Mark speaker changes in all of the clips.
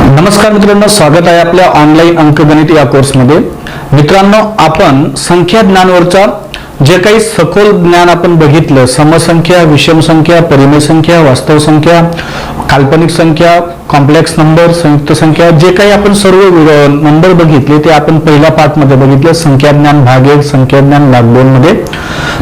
Speaker 1: नमस्कार मित्रांनो, स्वागत आहे आपल्या ऑनलाईन अंकगणित या कोर्समध्ये। मित्रांनो, आपण संख्या ज्ञानावरचा जे काही सखोल ज्ञान आपण बघितलं, समसंख्या, विषम संख्या, परिमेय संख्या, वास्तव संख्या, काल्पनिक संख्या, कॉम्प्लेक्स नंबर, संयुक्त संख्या, जे काही आपण सर्व नंबर बघितले ते आपण पहिल्या पार्ट मध्ये बघितले, संख्या ज्ञान भाग 1, संख्या ज्ञान भाग 2 मध्ये।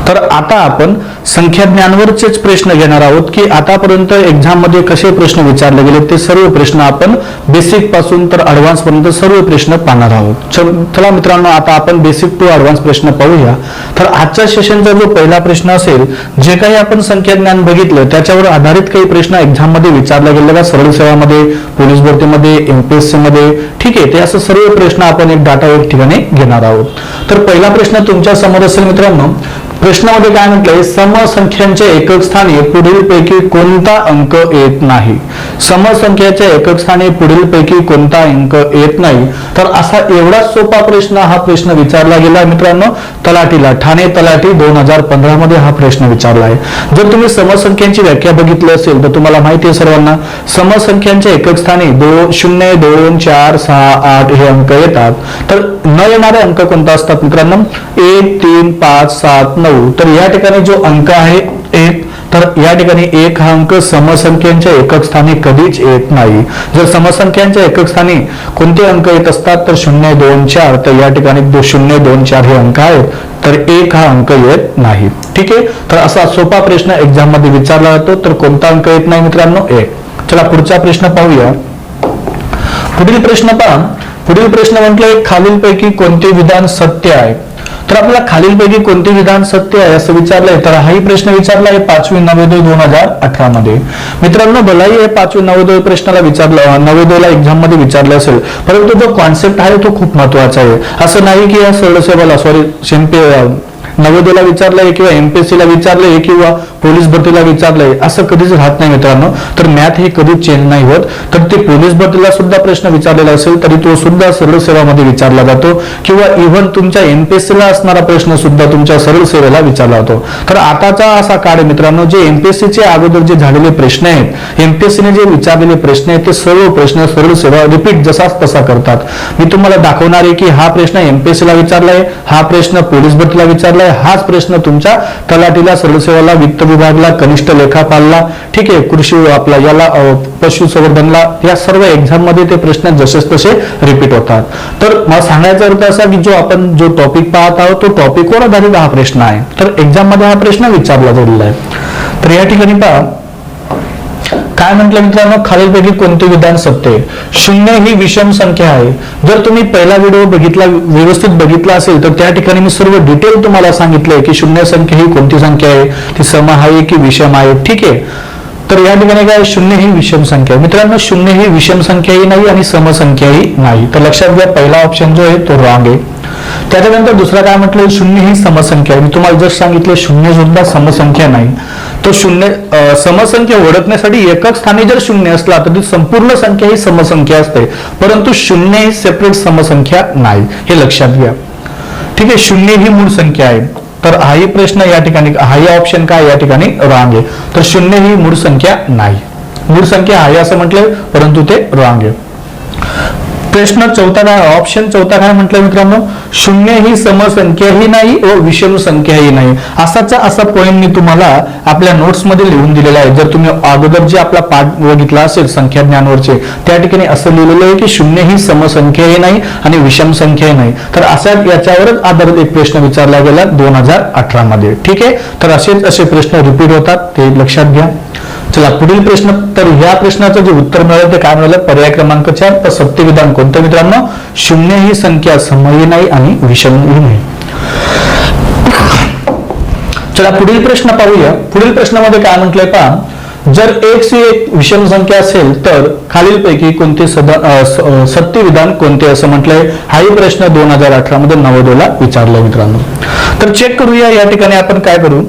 Speaker 1: तर आता आपण संख्या ज्ञानावरचेच प्रश्न घेणार आहोत की आतापर्यंत एक्झाम मध्ये कसे प्रश्न विचारले गेले ते सर्व प्रश्न आपण बेसिक पासून तर ॲडव्हान्स पर्यंत सर्व प्रश्न पाहणार आहोत। चला मित्रांनो, आता आपण बेसिक टू ॲडव्हान्स प्रश्न पाहूया। तर आजच्या सेशनचा जो पहिला प्रश्न असेल, जे काही आपण संख्या ज्ञान बघितलं त्याच्यावर आधारित काही प्रश्न एक्झाम मध्ये विचारले गेले का, सरळ सेवामध्ये, पोलीस भरतीमध्ये, एमपीएससी मध्ये, ठीक आहे, ते असं सर्व प्रश्न आपण एक डाटा एक ठिकाणी घेणार आहोत। तर पहिला प्रश्न तुमच्या समोर असेल मित्रांनो, प्रश्नामध्ये काय म्हटलंय, समसंख्यांच्या एकक स्थानी पुढीलपैकी कोणता अंक येत नाही। समसंख्याच्या एकक स्थानी पुढीलपैकी कोणता अंक येत नाही। तर असा एवढा सोपा प्रश्न हा प्रश्न विचारला गेला मित्रांनो तलाठीला, ठाणे तलाठी 2015 मध्ये हा प्रश्न विचारला आहे। जर तुम्ही समसंख्यांची व्याख्या बघितली असेल तर तुम्हाला माहिती आहे सर्वांना, समसंख्यांच्या एकक स्थानी 0, 2, 4, 6, 8 हे अंक येतात। तर न येणारे अंक कोणता असतात मित्रांनो, 1, 3, 5, 7, 9। तर या ठिकाणी जो अंक आहे 1, तर या ठिकाणी 1 हा अंक समसंख्यांच्या एकक स्थानी कधीच येत नाही। जर समसंख्यांच्या एकक स्थानी कोणते अंक येत असतात तर 0, 2, 4, तर या ठिकाणी 0, 2, 4 हे अंक आहेत, तर 1 हा अंक येत नाही। ठीक आहे, तर असा सोपा प्रश्न एक्झाम मध्ये विचारला जातो। तर कोणता अंक येत नाही मित्रांनो, 1। चला पुढचा प्रश्न पाहूया। पुढील प्रश्न पहा, पुढील प्रश्न म्हटलंय, खालीलपैकी कोणते विधान सत्य आहे। तर आपल्याला खालीलपैकी कोणते विधान सत्य आहे असं विचारलंय। तर हाही प्रश्न विचारला आहे 5वी नवोदय 2018 मध्ये। मित्रांनो, भलाही हे 5वी नवोदय प्रश्नाला विचारलं, नवोदयला एक्झाम मध्ये विचारलं असेल, परंतु जो कॉन्सेप्ट आहे तो खूप महत्वाचा आहे। असं नाही की या सरळ सेवाला नवोदयला विचारलंय किंवा एमपीएससी ला विचारलंय किंवा पोलीस भरतीला विचारलंय, असं कधीच राहत नाही मित्रांनो। तर मॅथ हे कधीच चेंज नाही होत। तर ते पोलीस भरतीला सुद्धा प्रश्न विचारलेला असेल तरी तो सुद्धा सरळ सेवामध्ये विचारला जातो, किंवा इव्हन तुमच्या एमपीएससी ला असणारा प्रश्न सुद्धा तुमच्या सरळ सेवेला विचारला जातो। तर आताचा असा काळ आहे मित्रांनो, जे एमपीएससीचे अगोदर जे झालेले प्रश्न आहेत, एमपीएससीने जे विचारलेले प्रश्न आहेत ते सर्व प्रश्न सरळ सेवा रिपीट जसाच तसा करतात। मी तुम्हाला दाखवणार आहे की हा प्रश्न एमपीएससी ला विचारलाय, हा प्रश्न पोलीस भरतीला विचारलाय, हाच प्रश्न तुमच्या तलाठीला, सरळ सेवाला, वित्त विभागला, कनिष्ठ लेखापालला, ठीक आहे, कृषी आपला याला, पशुसंवर्धनला, या सर्व एक्झाम मध्ये ते प्रश्न जसेच तसे रिपीट होतात। तर मला सांगायचा अर्थ असा की जो टॉपिक पाहत आहोत तो टॉपिकवर आधारित हा प्रश्न आहे। तर एक्झाम मध्ये हा प्रश्न विचारला गेलेला आहे। तर या ठिकाणी पहा काय म्हटलं मित्रांनो, खालीलपैकी कोणते विधान सत्य आहे। 0 ही विषम संख्या आहे। जर तुम्ही पहिला व्हिडिओ बघितला, व्यवस्थित बघितला असेल, तर त्या ठिकाणी मी सर्व डिटेल तुम्हाला सांगितलंय की 0 संख्या ही कोणती संख्या आहे, ती सम आहे की विषम आहे। ठीक आहे, तर या ठिकाणी काय, 0 ही विषम संख्या आहे मित्रांनो। 0 ही विषम संख्याही नाही आणि समसंख्याही नाही। तर लक्षात घ्या, पहिला ऑप्शन जो आहे तो रॉंग आहे। त्याच्यानंतर दुसरा काय म्हटलं, 0 ही समसंख्या आहे। मी तुम्हाला जर सांगितलं 0 सुद्धा समसंख्या नाही। तो 0 समसंख्या ओळखण्यासाठी एकक स्थानी जर 0 असला तर ती संपूर्ण संख्या ही समसंख्या असते, परंतु 0 ही सेपरेट समसंख्या नाही, हे लक्षात घ्या। ठीक आहे, 0 ही मूळ संख्या आहे। तर हाही प्रश्न या ठिकाणी, हाही ऑप्शन काय या ठिकाणी रॉंग आहे। तर 0 ही मूळ संख्या नाही, मूळ संख्या आहे असं म्हटलंय, परंतु ते रॉंग आहे। प्रश्न चौथा काय, ऑप्शन चौथा काय म्हटलं मित्रांनो, 0 ही समसंख्याही नाही व विषम संख्याही नाही। असा पॉइंट मी तुम्हाला आपल्या नोट्स मध्ये लिहून दिलेला आहे। जर तुम्ही अगोदर जे आपला पाठ बघितला असेल संख्या ज्ञानवरचे, त्या ठिकाणी असं लिहिलेलं आहे की 0 ही समसंख्याही नाही आणि विषम संख्याही नाही। तर अशा याच्यावरच आधारित एक प्रश्न विचारला गेला 2018 मध्ये। ठीक आहे, तर असे प्रश्न रिपीट होतात, ते लक्षात घ्या। चला पुढील प्रश्न, तर ह्या प्रश्नाचं जे उत्तर मिळालं ते काय मिळालं, पर्याय क्रमांक 4। तर सत्य विधान कोणतं मित्रांनो, 0 ही संख्या समही नाही आणि विषमही नाही। चला पुढील प्रश्न पाहूया। पुढील प्रश्नामध्ये काय म्हटलंय पहा, जर x ही एक विषम संख्या असेल तर खालीलपैकी कोणते सत्य विधान कोणते असं म्हटलंय। हाही प्रश्न 2018 मध्ये नवोदयला विचारलाय मित्रांनो। तर चेक करूया, या ठिकाणी आपण काय करू,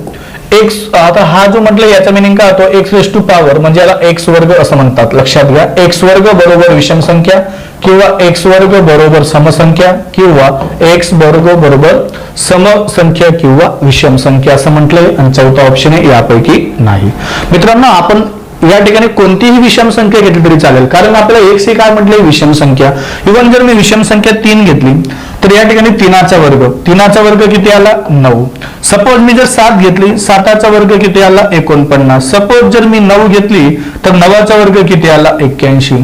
Speaker 1: एक्स, आता हा जो म्हटलं याचा मिनिंग काय होतो, एक्स रेस टू पॉवर, म्हणजे याला एक्स वर्ग असं म्हणतात। लक्षात घ्या, एक्स वर्ग बरोबर विषम संख्या किंवा एक्स वर्ग बरोबर समसंख्या किंवा एक्स वर्ग बरोबर समसंख्या किंवा विषम संख्या असं म्हटलंय। आणि चौथा ऑप्शन आहे यापैकी नाही। मित्रांनो, आपण या ठिकाणी कोणतीही विषम संख्या घेतली तरी चालेल, कारण आपल्याला एक्स ही काय म्हटले विषम संख्या. इव्हन जर मी विषम संख्या 3 घेतली तर या ठिकाणी 3चा वर्ग किती आला 9. सपोज मी जर 7 घेतली, 7चा वर्ग किती आला 49. सपोज जर मी 9 घेतली तर 9चा वर्ग किती आला 81.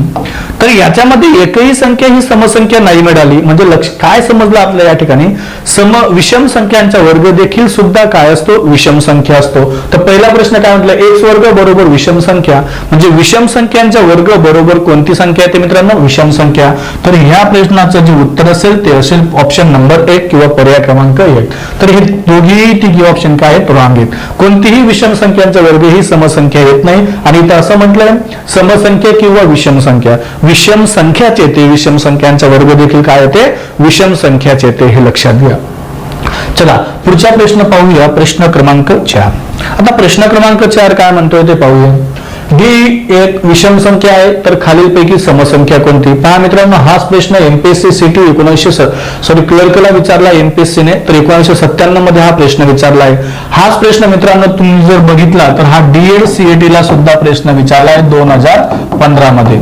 Speaker 1: तर याच्यामध्ये एकही संख्या ही समसंख्या नाही मिळाली. म्हणजे काय समजलं आपल्या या ठिकाणी, विषम संख्यांचा वर्ग देखील सुद्धा काय असतो विषम संख्या असतो. तर पहिला प्रश्न काय म्हटलं, एक्स वर्ग बरोबर विषम संख्या, म्हणजे विषम संख्यांचा वर्ग बरोबर कोणती संख्या येते मित्रांनो विषम संख्या. तर ह्या प्रश्नाचं जे उत्तर असेल ते असेल ऑप्शन नंबर 1 किंवा पर्याय क्रमांक 1. तर हे दोघी तिघी ऑप्शन काय आहेत रॉंग आहेत. कोणतीही विषम संख्यांचा वर्ग ही समसंख्या येत नाही. आणि इथं असं म्हटलंय समसंख्या किंवा विषम संख्या, विषम संख्याच येते, विषम संख्यांचा वर्ग देखील काय येते विषम संख्याच येते, हे लक्षात घ्या. चला पुढचा प्रश्न पाहूया, प्रश्न क्रमांक 4. आता प्रश्न क्रमांक 4 काय म्हणतोय ते पाहूया. डी एक विषम संख्या आहे तर खालीलपैकी समसंख्या कोणती. पहा मित्रांनो, हाच प्रश्न एमपीएससी सिटी क्लर्कला विचारला एमपीएससीने, तर 1997 मध्ये हा प्रश्न विचारला आहे. हाच प्रश्न मित्रांनो तुम्ही जर बघितला तर हा डीएड सीएटी ला सुद्धा प्रश्न विचारला आहे 2015 मध्ये.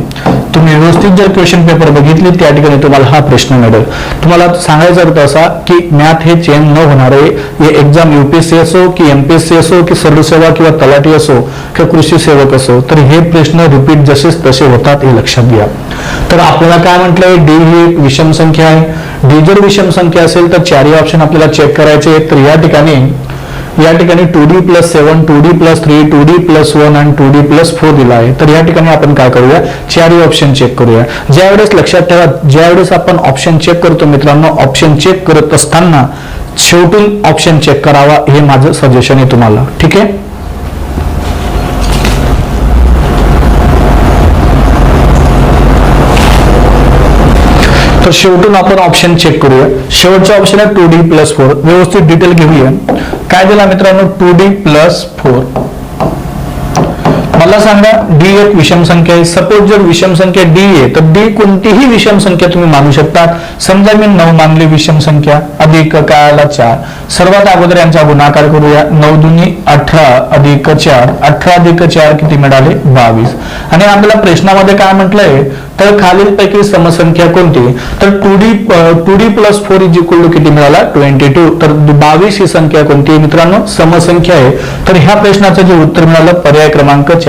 Speaker 1: तुम्ही व्यवस्थित जर क्वेश्चन पेपर बघितले त्या ठिकाणी तुम्हाला हा प्रश्न मिळेल. तुम्हाला सांगायचा अर्थ असा की मॅथ हे चेंज न होणारे एक्झाम यूपीएससी असो की एमपीएससी असो की सर्वसेवा किंवा तलाठी असो किंवा कृषी सेवक असो, तर हे प्रश्न रिपीट जसेच तसे होतात हे लक्षात घ्या. तर आपल्याला काय म्हटलंय, डी ही एक विषम संख्या आहे. डी जर विषम संख्या असेल तर चारही ऑप्शन आपल्याला चेक करायचे. तर या ठिकाणी 2d+7, 2d+3, 2d+1 आणि 2d+4 दिला आहे. तर या ठिकाणी आपण काय करूया, चारही ऑप्शन चेक करूया. ज्यावेळेस लक्षात ठेवा, ज्यावेळेस आपण ऑप्शन चेक करतो मित्रांनो, ऑप्शन चेक करत असताना शेवटून ऑप्शन चेक करावा, हे माझं सजेशन आहे तुम्हाला. ठीक आहे. तर शेवटून आपण ऑप्शन चेक करूया. शेवटचा ऑप्शन आहे 2d+4. व्यवस्थित डिटेल घेऊया. काय दिला मित्रांनो 2d+4. मला सांगा डी एक विषम संख्या आहे. सपोज जर विषम संख्या डी आहे तर डी कोणतीही विषम संख्या तुम्ही मानू शकता. समजा मी 9 मानली विषम संख्या, अधिक काय आला 4. सर्वात अगोदर यांचा गुणाकार करूया. 9 दुनी 18 अधिक 4, 18 अधिक 4 किती मिळाले 22. आणि आपल्याला प्रश्नामध्ये काय म्हटलंय, तर खालीलपैकी समसंख्या कोणती. तर 2d+4 इज इक्वल टू किती मिळाला 22. तर 22 ही संख्या कोणती मित्रांनो समसंख्या आहे. तर ह्या प्रश्नाचं जे उत्तर मिळालं पर्याय क्रमांक 4.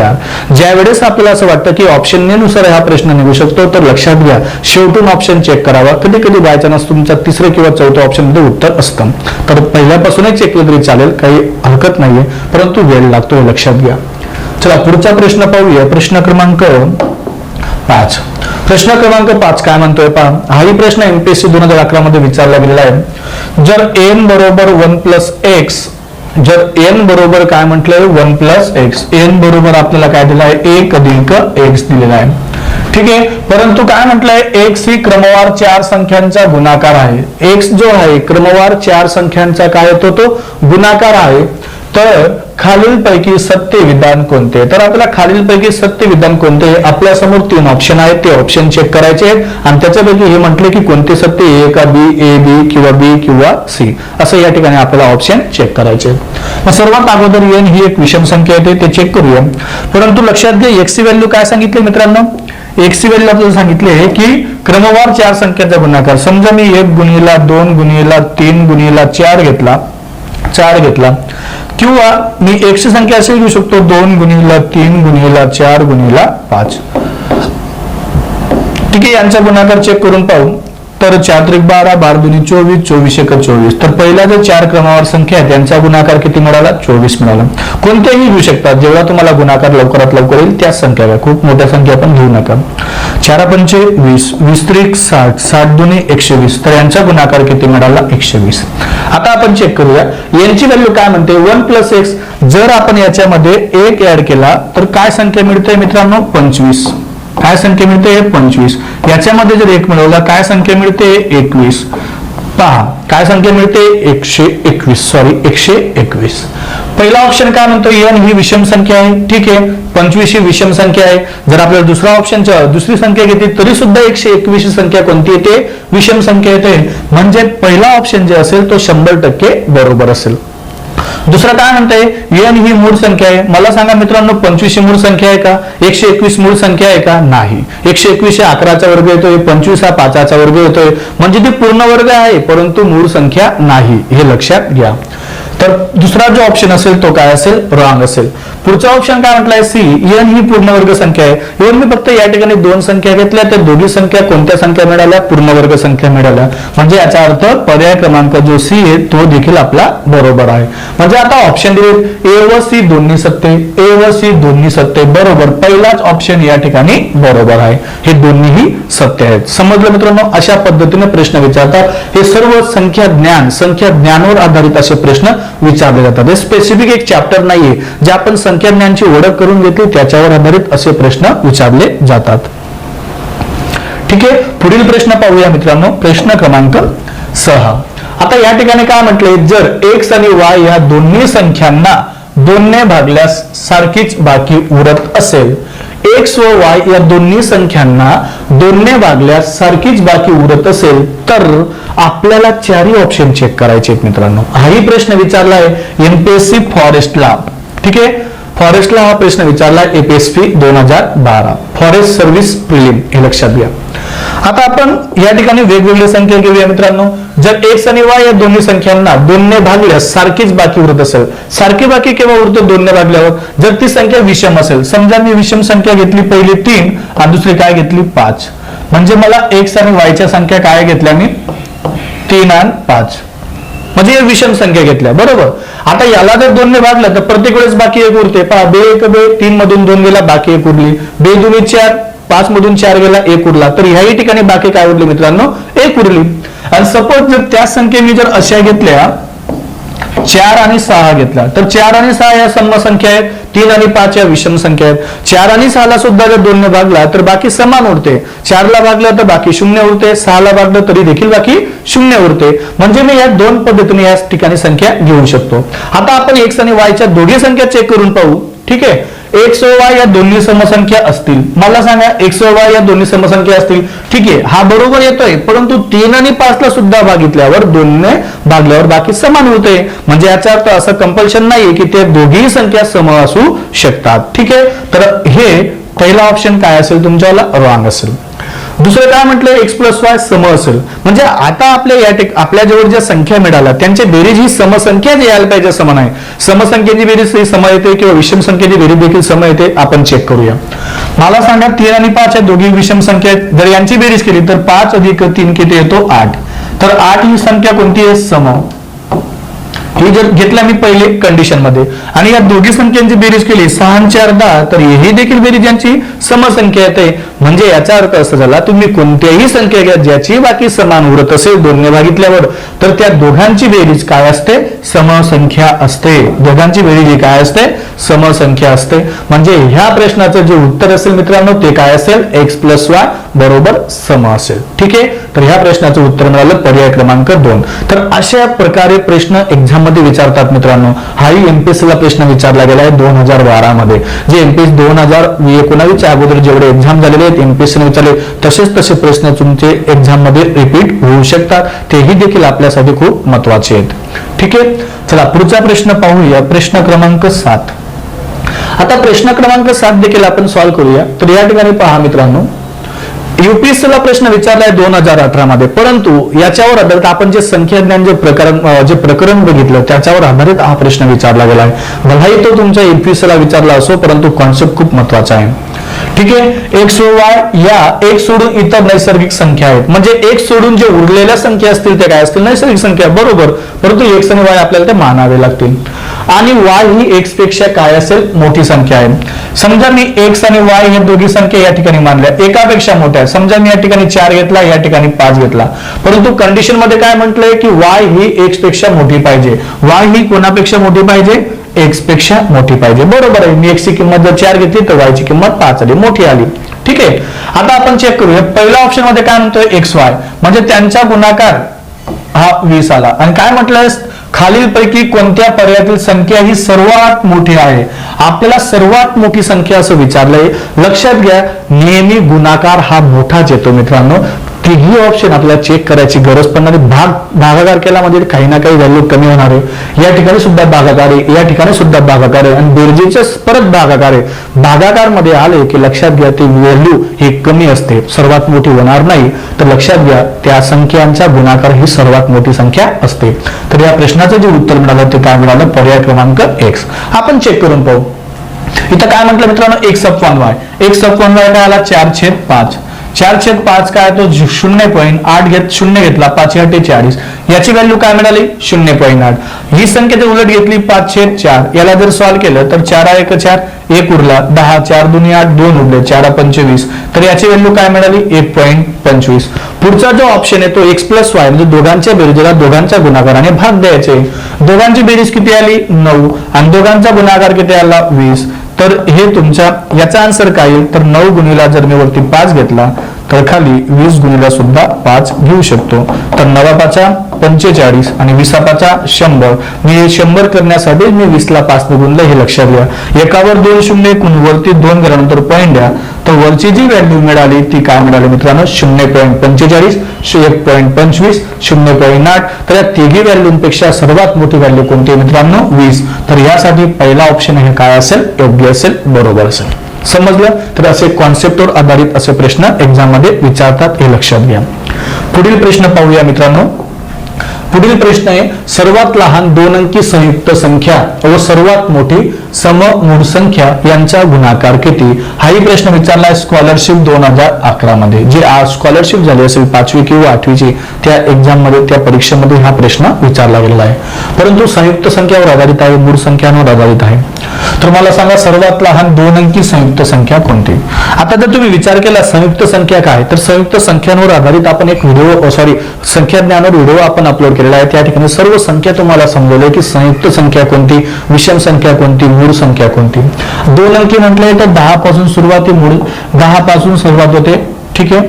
Speaker 1: ज्यावेळेस आपल्याला असं वाटतं की ऑप्शन नुसार हा प्रश्न निघू शकतो, तर लक्षात घ्या शेवटून ऑप्शन चेक करावा. कधी कधी बाय चान्स तुमचा तिसरं किंवा चौथं ऑप्शन मध्ये उत्तर असतं. तर पहिल्यापासूनच चेक केलं तरी चालेल, काही हरकत नाहीये, परंतु वेळ लागतो हे लक्षात घ्या. चला पुढचा प्रश्न पाहूया. प्रश्न क्रमांक 5. प्रश्न क्रमांक 5 काय म्हणतोय पहा. हाही प्रश्न एमपीएससी 2011 मध्ये विचारला गेलेला आहे. जर n बरोबर 1+x, जर n बरोबर काय म्हटलंय 1+x, n बरोबर आपल्याला काय दिलं आहे 1 अधिक x दिलेला आहे. ठीक आहे. परंतु काय म्हटलंय x ही क्रमवार 4 संख्यांचा गुणाकार आहे. x जो आहे क्रमवार 4 संख्यांचा काय येतो तो गुणाकार आहे. तर खालीलपैकी सत्य विधान कोणते. तर आपल्याला खालीलपैकी सत्य विधान कोणते, आपल्या समोर 3 ऑप्शन आहेत, ते ऑप्शन चेक करायचे आहेत आणि त्याच्यापैकी हे म्हटले की कोणते सत्य, ए का बी, ए बी किंवा बी किंवा सी, असं या ठिकाणी आपल्याला ऑप्शन चेक करायचे. सर्वात अगोदर n ही एक विषम संख्या येते ते चेक करूया. परंतु लक्षात घ्या x ची व्हॅल्यू काय सांगितली मित्रांनो, x ची व्हॅल्यू आपल्याला सांगितले आहे की क्रमवार 4 संख्यांचा गुणाकार. समजा मी 1 गुणिला 2 गुणिला 3 गुणिला 4 घेतला किंवा मी x ची संख्या अशी घेऊ शकतो 2 गुणिला 3 गुणिला 4 गुणिला 5. ठीक आहे. यांचा गुणाकार चेक करून पाहू. तर 4 त्रिक 12, 12 दुनी 24, 24 एक 24. तर पहिल्या जे 4 क्रमावर संख्या आहे त्यांचा गुणाकार किती मिळाला 24 मिळाला. कोणत्याही घेऊ शकतात, जेवढा तुम्हाला गुणाकार लवकरात लवकर येईल त्याच संख्या घ्या, खूप मोठ्या संख्या पण घेऊ नका. 4 पंचे 20, 20 त्रिक 60, 60 दुनी 120. तर यांचा गुणाकार किती मिळाला 120. आता आपण चेक करूया यांची व्हॅल्यू काय म्हणते 1+x. जर आपण याच्यामध्ये 1 ऍड केला तर काय संख्या मिळते मित्रांनो 25. काय संख्या मिळते 25. याच्यामध्ये जर 1 मिळवला काय संख्या मिळते 21. पहा काय संख्या मिळते 121. पहिला ऑप्शन काय म्हणतो n ही विषम संख्या आहे. ठीक आहे. 25 ही विषम संख्या आहे. जर आपल्याला दुसरा ऑप्शन दुसरी संख्या घेतली तरी सुद्धा 121 ही संख्या कोणती येते विषम संख्या येते. म्हणजे पहिला ऑप्शन जे असेल तो 100% बरोबर असेल. दुसरं काय म्हणतंय, n ही मूळ संख्या आहे. मला सांगा मित्रांनो 25 ही मूळ संख्या आहे का? 121 मूळ संख्या आहे का? नाही. 121 हा 11चा वर्ग येतोय, 25 हा 5चा वर्ग येतोय, म्हणजे ती पूर्ण वर्ग आहे परंतु मूळ संख्या नाही, हे लक्षात घ्या. तर दुसरा जो ऑप्शन असेल तो काय असेल? रॉंग असेल. पुढचा ऑप्शन काय म्हटलंय? सी, n ही पूर्ण वर्ग संख्या आहे. इव्हन मी फक्त या ठिकाणी दोन संख्या घेतल्या, त्या दोघी संख्या कोणत्या संख्या मिळाल्या? पूर्ण वर्ग संख्या मिळाल्या. म्हणजे याचा अर्थ पर्याय क्रमांक जो सी आहे तो देखील आपला बरोबर आहे. म्हणजे आता ऑप्शन दिले ए व सी दोन्ही सत्य, ए व सी दोन्ही सत्य, बरोबर. पहिलाच ऑप्शन या ठिकाणी बरोबर आहे. हे दोन्हीही सत्य आहेत. समजलं मित्रांनो? अशा पद्धतीने प्रश्न विचारतात. हे सर्व संख्या ज्ञानावर आधारित असे प्रश्न विचारले जातात. हे स्पेसिफिक एक चॅप्टर नाहीये, जे आपण संख्या ज्ञानची ओळख करून घेतली त्याच्यावर आधारित असे प्रश्न विचारले जातात. ठीक आहे, पुढील प्रश्न पाहूया मित्रांनो. प्रश्न क्रमांक 6. आता या ठिकाणी काय म्हटले, जर x आणि y या दोन्ही संख्यांना 2 ने भागल्यास सारखीच बाकी उरत असेल, x व y या दोन्ही संख्यांना 2 ने भागल्यास सारखीच बाकी उरत असेल, तर आपल्याला चारही ऑप्शन चेक करायचे आहेत मित्रांनो. हाही प्रश्न विचारला आहे एमपीएससी फॉरेस्टला. ठीक आहे, फॉरेस्टला हा प्रश्न विचारला एपीएससी 2012 फॉरेस्ट सर्व्हिस प्रिलिम, हे लक्षात घ्या. आता आपण या ठिकाणी वेगवेगळ्या संख्या घेऊया मित्रांनो. जर x आणि y या दोन्ही संख्यांना 2 ने भागल्यास सारखीच बाकी उरत असेल, सारखी बाकी केव्हा उरतो? 2 ने भागल्यावर. जर ती संख्या विषम असेल, समजा मी विषम संख्या घेतली, पहिली 3 आणि दुसरी काय घेतली 5, म्हणजे मला x आणि y च्या संख्या काय घेतल्या मी? 3 आणि 5, म्हणजे विषम संख्या घेतल्या, बरोबर. आता याला जर 2 ने भागलं तर प्रत्येक वेळेस बाकी 1 उरते. पहा, 2 1 2, 3 मधून 2 गेला, बाकी 1 उरली. 2 2 4, 5 मधून 4 गेला, 1 उरला. तर ह्याही ठिकाणी बाकी काय उरली मित्रांनो? 1 उरली. आणि सपोज जर त्या संख्या मी जर अशा घेतल्या, 4 आणि 6 घेतला, तर 4 आणि 6 या सम संख्या आहेत, 3 आणि 5 या विषम संख्या आहेत. 4 आणि 6 ला सुद्धा जर 2 ने भागला तर बाकी समान उरते. 4 ला भागलं तर बाकी 0 उरते, 6 ला भागलं तरी देखील बाकी 0 उरते. म्हणजे मी या दोन पद्धतीने या ठिकाणी संख्या घेऊ शकतो. आता आपण x आणि y च्या दोघी संख्या चेक करून पाहू. ठीक आहे, x व y या दोन्ही समसंख्या असतील. मला सांगा x व y या दोन्ही समसंख्या असतील. ठीक आहे, हा बरोबर येतोय, परंतु 3 आणि 5 ला सुद्धा भागितल्यावर 2 ने भागल्यावर बाकी समान होते. म्हणजे याचा अर्थ असं कंपल्शन नाही की ते दोघीही संख्या सम असू शकतात. ठीक आहे, तर हे पहिला ऑप्शन काय असेल तुमच्याला? रॉंग असेल. दुसरं काय म्हटलं? x प्लस y सम असेल. म्हणजे आता आपल्या जवळ ज्या संख्या मिळाल्या त्यांची बेरीज ही समसंख्या यायला पाहिजे, समान आहे. समसंख्येची बेरीज ही सम येते किंवा विषम संख्येची बेरीज देखील सम येते. आपण चेक करूया. मला सांगा 3 आणि 5 या दोघी विषम संख्या आहेत. जर यांची बेरीज केली तर 5 अधिक 3 किती येतो? 8. तर 8 ही संख्या कोणती आहे? सम. ही जर घेतल्या मी पहिले कंडिशन मध्ये, आणि या दोघी संख्यांची बेरीज केली 6 आणि 4 10, तर ही देखील बेरीज यांची समसंख्या येते. म्हणजे याचा अर्थ असा झाला, तुम्ही कोणत्याही संख्या घ्या ज्याची बाकी समान उरत असेल 2 ने भागितल्यावर, तर त्या दोघांची बेरीज काय असते? समसंख्या असते. दोघांची बेरीज ही काय असते? समसंख्या असते. म्हणजे ह्या प्रश्नाचं जे उत्तर असेल मित्रांनो ते काय असेल? x प्लस y बरोबर सम असेल. ठीक आहे, तर ह्या प्रश्नाचं उत्तर मिळालं पर्याय क्रमांक 2. तर अशा प्रकारे प्रश्न एक्झाम मध्ये विचारतात मित्रांनो. हाही एमपीएससी ला प्रश्न विचारला गेला आहे 2012 मध्ये. जे एमपीएससी 2019 च्या अगोदर जेवढे एक्झाम झालेले आहेत एमपीएससी ने विचारले तसे प्रश्न तुमचे एक्झाम मध्ये रिपीट होऊ शकतात. तेही देखील आपल्यासाठी खूप महत्वाचे आहेत. ठीक आहे, चला पुढचा प्रश्न पाहूया. प्रश्न क्रमांक 7. आता प्रश्न क्रमांक 7 देखील आपण सॉल्व्ह करूया. तर या ठिकाणी पहा मित्रांनो, यूपीएससी ला प्रश्न विचारलाय 2018 मध्ये, परंतु याच्यावर आधारित आपण जे संख्या ज्ञान जे प्रकरण बघितलं त्याच्यावर आधारित हा प्रश्न विचारला गेला आहे. भलाही तो तुमच्या यूपीएससी ला विचारला असो, परंतु कॉन्सेप्ट खूप महत्वाचा आहे. ठीक आहे, x व y या एक सोडून इतर नैसर्गिक संख्या आहेत. म्हणजे एक सोडून जे उरलेल्या संख्या असतील ते काय असतील? नैसर्गिक संख्या, बरोबर. परंतु x आणि y आपल्याला ते मानावे लागतील. आणि y ही x पेक्षा काय असेल? मोठी संख्या आहे. समजा मी x आणि y हे दोघी संख्या या ठिकाणी मानल्या एकापेक्षा मोठ्या. समजा मी या ठिकाणी 4 घेतला, या ठिकाणी 5 घेतला, परंतु कंडिशन मध्ये काय म्हटलंय की y ही x पेक्षा मोठी पाहिजे. y ही कोणापेक्षा मोठी पाहिजे? x पेक्षा मोठी पाहिजे, बरोबर आहे. मी x ची किंमत जर 4 घेतली तर y ची किंमत 5 आली, मोठी आली. ठीक आहे, आता आपण चेक करूया. पहिल्या ऑप्शन मध्ये काय म्हणतोय? xy, म्हणजे त्यांचा गुणाकार हा 20 आला. आणि काय म्हटलंय? खालीलपैकी कोणत्या पर्यायातील संख्या ही सर्वात मोठी आहे? आपल्याला सर्वात मोठी संख्या असं विचारलंय. लक्षात घ्या, नेहमी गुणाकार हा मोठाच येतो मित्रांनो. तिही ऑप्शन आपल्याला चेक करायची गरज पडणार आहे. भागाकार केला म्हणजे काही ना काही व्हॅल्यू कमी होणार आहे. या ठिकाणी सुद्धा भागाकार आहे, या ठिकाणी सुद्धा भागाकार आहे आणि बेरजेचे परत भागाकार आहे. भागाकार मध्ये आले की लक्षात घ्या ती व्हॅल्यू ही कमी असते, सर्वात मोठी होणार नाही. तर लक्षात घ्या त्या संख्यांचा गुणाकार ही सर्वात मोठी संख्या असते. तर या प्रश्नाचं जे उत्तर मिळालं ते काय मिळालं? पर्याय क्रमांक एक्स. आपण चेक करून पाहू. इथं काय म्हटलं मित्रांनो? X upon Y. X upon Y काय आला? 4/5. 4/5 काय तो 0.8 घेत 0 घेतला 5/40. याची व्हॅल्यू काय मिळाली? 0.8. ही संख्या जर उलट घेतली 5/4, याला जर सॉल्व्ह केलं तर 4 4 1 उरला 10, 4 2 8 2 उरले 4 25. तर याची व्हॅल्यू काय मिळाली? 1.25. पुढचा जो ऑप्शन आहे तो x प्लस वाय म्हणजे दोघांच्या बेरीजला दोघांच्या गुणाकाराने भाग द्यायचे. दोघांची बेरीज किती आली? 9 आणि दोघांचा गुणाकार किती आला? 20. तर हे तुमच्या याचा आन्सर काय येईल? तर 9 गुणिला जर मी वरती 5 घेतला तर खाली 20 गुणिला सुद्धा 5 घेऊ शकतो. तर 9 45 आणि 20 100. मी 100 करण्यासाठी मी 20 ला 5 ने गुणलं, हे लक्षात घ्या. एकावर 2 शून्य वरती 2 गेल्यानंतर पॉईंट द्या. तर वरची जी व्हॅल्यू मिळाली ती काय मिळाली मित्रांनो? 0.45, 1.25, 0.8. तर या तिघी व्हॅल्यूंपेक्षा सर्वात मोठी व्हॅल्यू कोणती आहे मित्रांनो? 20. तर यासाठी पहिला ऑप्शन हे काय असेल? योग्य असेल, बरोबर असेल. समजलं? तर असे कॉन्सेप्टवर आधारित असे प्रश्न एक्झाम मध्ये विचारतात, हे लक्षात घ्या. पुढील प्रश्न पाहूया मित्रांनो. पुढील प्रश्न आहे सर्वात लहान 2 अंकी संयुक्त संख्या व सर्वात मोठी सममूळ संख्या यांचा गुणाकार किती? हाही प्रश्न विचारलाय स्कॉलरशिप 2011 मध्ये. जी आज स्कॉलरशिप झाली असेल 5वी किंवा 8वीची त्या एक्झाम मध्ये त्या परीक्षेमध्ये हा प्रश्न विचारला गेलेला आहे. परंतु संयुक्त संख्यावर आधारित आहे, मूळ संख्यांवर आधारित आहे. तर मला सांगा सर्वात लहान 2 अंकी संयुक्त संख्या कोणती? आता जर तुम्ही विचार केला संयुक्त संख्या काय, तर संयुक्त संख्यांवर आधारित आपण एक व्हिडिओ संख्या ज्ञानावर व्हिडिओ आपण अपलोड केलेला आहे. त्या ठिकाणी सर्व संख्या तुम्हाला समजवलंय की संयुक्त संख्या कोणती, विषम संख्या कोणती, मूळ संख्या कोणती. 2 अंकी म्हटलंय तर 10 पासून सुरुवात, मूळ 10 पासून सुरुवात होते. ठीक आहे.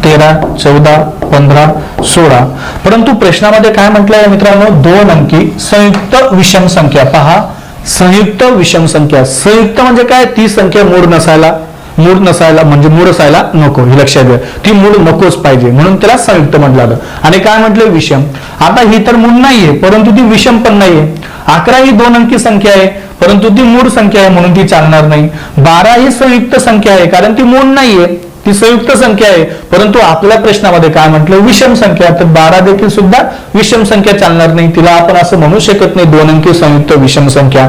Speaker 1: 13, 14, 15, 16. परंतु प्रश्नामध्ये काय म्हटलंय मित्रांनो? 2 अंकी संयुक्त विषम संख्या. पहा, संयुक्त विषम संख्या. संयुक्त म्हणजे काय? ती संख्या मूळ नसायला म्हणजे मूळ असायला नको, हे लक्षात घ्या. ती मूळ नकोच पाहिजे म्हणून त्याला संयुक्त म्हटलं. आणि काय म्हटलं? विषम. आता ही तर मूळ नाहीये परंतु ती विषम पण नाहीये. 11 ही 2 अंकी संख्या आहे परंतु ती मूळ संख्या आहे म्हणून ती चालणार नाही. 12 ही संयुक्त संख्या आहे कारण ती मूळ नाहीये, ती संयुक्त संख्या आहे. परंतु आपल्या प्रश्नामध्ये काय म्हटलं? विषम संख्या. तर 12 देखील सुद्धा विषम संख्या चालणार नाही, तिला आपण असं म्हणू शकत नाही 2 अंकी संयुक्त विषम संख्या.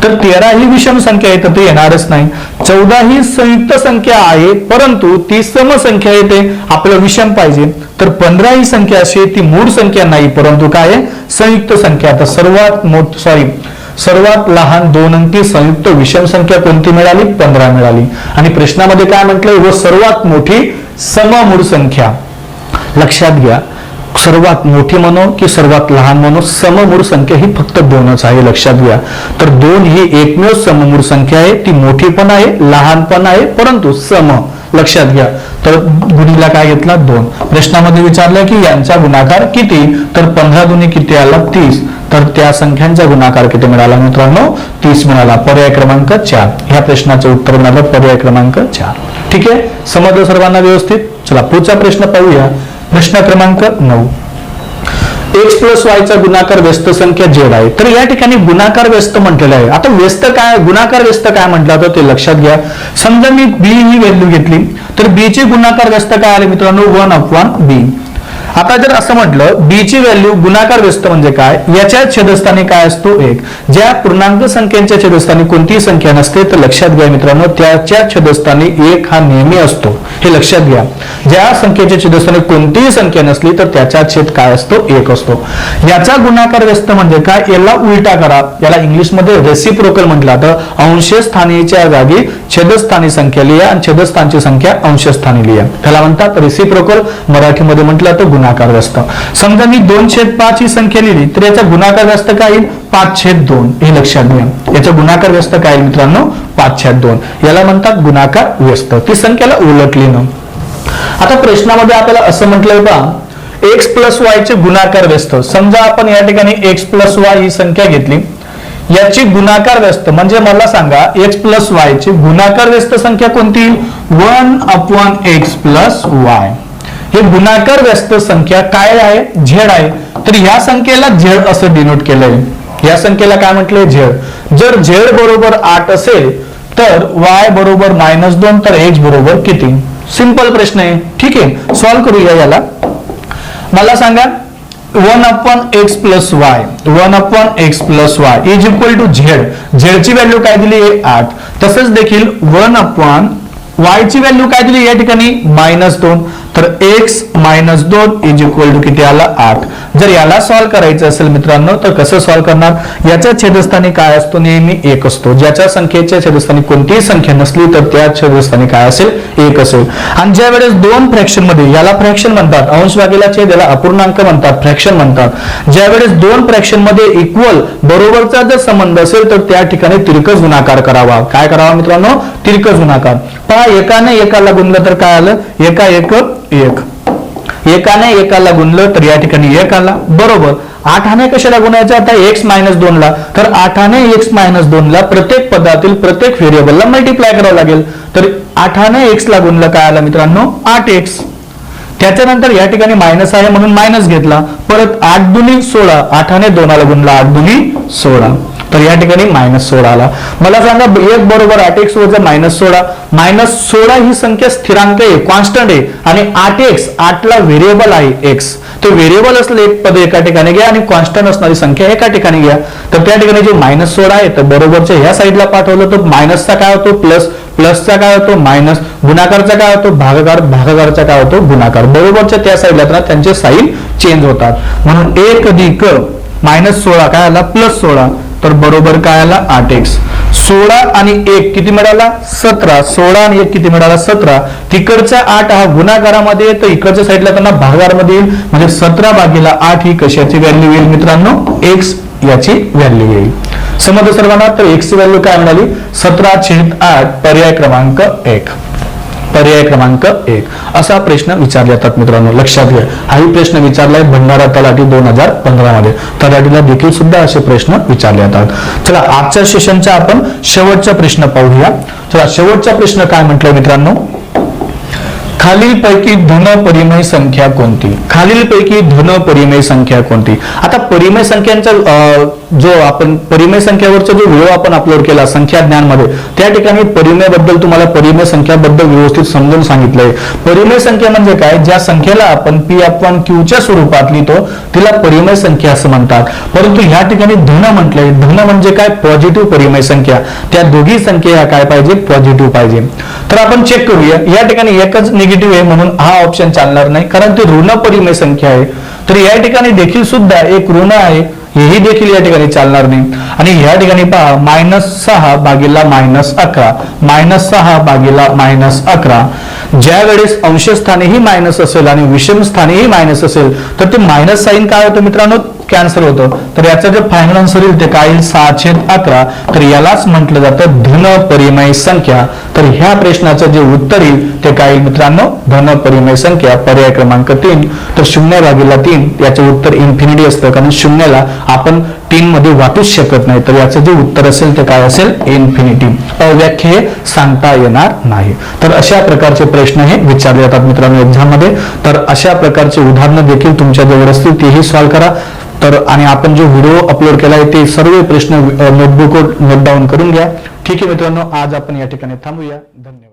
Speaker 1: तर 13 ही विषम संख्या आहे तर ते येणारच नाही. 14 ही संयुक्त संख्या आहे परंतु ती समसंख्या येते, आपल्याला विषम पाहिजे. तर 15 ही संख्या अशी ती मूळ संख्या नाही परंतु काय आहे? संयुक्त संख्या. तर सर्वात लहान 2 अंकी संयुक्त विषम संख्या कोणती मिळाली? 15 मिळाली. आणि प्रश्नामध्ये काय म्हटलंय? व सर्वात मोठी सममूळ संख्या. लक्षात घ्या, सर्वात मोठी म्हणो की सर्वात लहान म्हणो, सममूळ संख्या ही फक्त 2च आहे, लक्षात घ्या. तर 2 ही एकमेव सममूळ संख्या आहे, ती मोठी पण आहे लहान पण आहे परंतु सम. लक्षात घ्या. तर गुणीला काय घेतला? 2. प्रश्नामध्ये विचारलं की यांचा गुणाकार किती? तर 15 दुनी किती आला? 30. तर त्या संख्यांचा गुणाकार किती मिळाला मित्रांनो? 30 मिळाला. पर्याय क्रमांक 4. ह्या प्रश्नाचं उत्तर मिळालं पर्याय क्रमांक 4. ठीक आहे. समजलं सर्वांना व्यवस्थित? चला पुढचा प्रश्न पाहूया. प्रश्न क्रमांक 9. एक्स प्लस वायचा गुणाकार व्यस्त संख्या जेड आहे. तर या ठिकाणी गुणाकार व्यस्त म्हटलेला आहे. आता व्यस्त काय, गुणाकार व्यस्त काय म्हटलं तर ते लक्षात घ्या. समजा मी बी ही व्हॅल्यू घेतली तर बी चे गुणाकार व्यस्त काय आले मित्रांनो? 1/b. आता जर असं म्हटलं बी ची व्हॅल्यू गुणाकार व्यस्त म्हणजे काय? याच्या छेदस्थानी काय असतो? 1. ज्या पूर्णांक संख्येच्या छेदस्थानी कोणतीही संख्या नसते तर लक्षात घ्या मित्रांनो त्याच्या छेदस्थानी 1 हा नेहमी असतो, हे लक्षात घ्या. ज्या संख्येच्या छेदस्थानी कोणतीही संख्या नसली तर त्याचा छेद काय असतो? 1 असतो. याचा गुणाकार व्यस्त म्हणजे काय? याला उलटा करा. याला इंग्लिश मध्ये रेसिप्रोकल म्हटलं तर अंशस्थानीच्या जागी छेदस्थानी संख्या लिहा आणि छेदस्थानची संख्या अंशस्थानी लिहा, त्याला म्हणतात रेसिप्रोकल. मराठीमध्ये म्हटलं तर गुणाकार व्यस्त. समजा मी 2/5 ही संख्या लिहिली तर याचा गुणाकार व्यस्त काय येईल? 5/2. हे लक्षात घ्या. याचा गुणाकार व्यस्त काय येईल मित्रांनो? 5/2. याला म्हणतात गुणाकार व्यस्त. ती संख्याला उलटली न. आता प्रश्नामध्ये आपल्याला असं म्हटलंय पहा, एक्स प्लस वाय चे गुणाकार व्यस्त. समजा आपण या ठिकाणी एक्स प्लस वाय ही संख्या घेतली, याची गुणाकार व्यस्त म्हणजे मला सांगा एक्स प्लस वाय ची गुणाकार व्यस्त संख्या कोणती? 1/x plus y. हे गुणाकार व्यस्त संख्या काय आहे, झेड आहे. तर ह्या संख्येला झेड असं डिनोट केलंय. या संख्येला काय म्हटलंय, झेड. जर झेड बरोबर 8 असेल तर y बरोबर -2 तर x बरोबर किती. सिंपल प्रश्न आहे. ठीक आहे, सॉल्व्ह करूया याला. मला सांगा 1/x + y 1/x + y is equal to z. झेडची व्हॅल्यू काय दिली आहे, 8. तसंच देखील 1/y ची व्हॅल्यू काय दिली या ठिकाणी, -2. तर x - 2 इज इक्वल टू किती आला, 8. जर याला सॉल्व्ह करायचं असेल मित्रांनो तर कसं सॉल्व्ह करणार, याच्या छेदस्थानी काय असतो, नेहमी 1 असतो. ज्याच्या संख्येच्या छेदस्थानी कोणतीही संख्या नसली तर त्या छेदस्थानी काय असेल, 1 असेल. आणि ज्या वेळेस दोन फ्रॅक्शन मध्ये, याला फ्रॅक्शन म्हणतात, अंश भागिले छेद याला अपूर्णांक म्हणतात, फ्रॅक्शन म्हणतात. ज्या वेळेस दोन फ्रॅक्शन मध्ये इक्वल बरोबरचा जर संबंध असेल तर त्या ठिकाणी तिरकस गुणाकार करावा. काय करावा मित्रांनो, तिरकस गुणाकार. पहा, एकाने एकाला गुणलं तर काय आलं, एका 1 1. एकाने एकाला गुणलं तर या ठिकाणी 1 आला. बरोबर. 8ने कशाला गुणायचं आता, x - 2 ला. तर 8ने x - 2 ला प्रत्येक पदातील प्रत्येक व्हेरिएबलला मल्टिप्लाय करावं लागेल. तर 8ने x ला गुणलं काय आलं मित्रांनो, 8x. त्याच्यानंतर या ठिकाणी मायनस आहे म्हणून मायनस घेतला. परत 8 दुनी 16, 8ने 2 ला गुणला, 8 दुनी 16. तर या ठिकाणी -16 आला. मला सांगा 1 बरोबर 8x वजा -16. -16 ही संख्या स्थिरांक आहे, कॉन्स्टंट आहे. आणि 8x 8 ला व्हेरिएबल आहे x. तो व्हेरिएबल असले एक पद एका ठिकाणी घ्या आणि कॉन्स्टंट असणारी संख्या एका ठिकाणी घ्या. तर त्या ठिकाणी जे -16 आहे तर बरोबरच्या ह्या साईडला पाठवलं तर मायनसचा काय होतो, प्लस, प्लसचा काय होतो, मायनस, गुणाकारचा काय होतो, भागाकार, भागाकारचा काय होतो, गुणाकार. बरोबरच्या त्या साईडला तर त्यांचे साईन चेंज होतात. म्हणून 1 अधिक -16 काय आला, +16. तर बरोबर काय आला, 8x. 16 आणि 1 किती मिळाला, 17. 16 आणि 1 किती मिळाला, 17. तिकडचा 8 हा गुणाकारामध्ये तर इकडच्या साईडला त्यांना भागाकारामध्ये येईल. म्हणजे 17/8 ही कशाची व्हॅल्यू येईल मित्रांनो, x याची व्हॅल्यू येईल. समजलं सर्वांना. तर x ची व्हॅल्यू काय मिळाली, 17/8. पर्याय क्रमांक 1. पर्याय क्रमांक 1 असा प्रश्न विचारले जातात मित्रांनो, लक्षात घ्या. हाही प्रश्न विचारलाय भंडारा तलाठी 2015 मध्ये. तलाठीला देखील सुद्धा असे प्रश्न विचारले जातात. चला, आजच्या सेशनचा आपण शेवटचा प्रश्न पाहूया. चला, शेवटचा प्रश्न काय म्हटलं मित्रांनो, खालीलपैकी धन परिमेय संख्या कोणती. खालीलपैकी धन परिमेय संख्या कोणती. आता परिमेय संख्यांचा जो आपण परिमेय संख्यावरचा जो व्हिडिओ आपण अपलोड केला संख्या ज्ञान मध्ये, त्या ठिकाणी परिमेय बद्दल तुम्हाला परिमेय संख्याबद्दल व्यवस्थित समजून सांगितलंय. परिमेय संख्या म्हणजे काय, ज्या संख्येला आपण P/Q च्या स्वरूपात लिहितो तिला परिमेय संख्या असं म्हणतात. परंतु ह्या ठिकाणी धन म्हटलंय. धन म्हणजे काय, पॉझिटिव्ह परिमेय संख्या. त्या दोघी संख्या काय पाहिजे, पॉझिटिव्ह पाहिजे. तर आपण चेक करूया. या ठिकाणी एकच निगेटिव्ह आहे म्हणून हा ऑप्शन चालणार नाही, कारण ती ऋण परिमेय संख्या आहे. तर या ठिकाणी देखील सुद्धा एक ऋण आहे, हेही देखील या ठिकाणी चालणार नाही. आणि या ठिकाणी पहा, -6/-11 -6/-11. ज्या वेळेस अंशस्थानीही मायनस असेल आणि विषम स्थानीही मायनस असेल तर ते मायनस साईन काय होतं मित्रांनो, कॅन्सल होतं. तर याचं जे फायनल आन्सर येईल ते काय येईल, 6/11. तर यालाच म्हटलं जातं धन परिमेय संख्या. तर ह्या प्रश्नाचं जे उत्तर येईल ते काय येईल मित्रांनो, धन परिमेय संख्या. पर्याय क्रमांक 3. तर 0/3 याचं उत्तर इन्फिनिटी असतं, कारण शून्याला आपण 3 मध्ये वाटूच शकत नाही. तर याचं जे उत्तर असेल ते काय असेल, इन्फिनिटी. अव्याख्य हे सांगता येणार नाही. तर अशा प्रकारचे प्रश्न हे विचारले जातात मित्रांनो एक्झाम मध्ये. तर अशा प्रकारचे उदाहरणं देखील तुमच्या जवळ असतील तेही सॉल्व्ह करा. तर आणि आपण जो व्हिडिओ अपलोड केला आहे ते सर्व प्रश्न नोटबुकवर नोट डाऊन करून घ्या. ठीक आहे मित्रांनो, आज आपण या ठिकाणी थांबूया. धन्यवाद.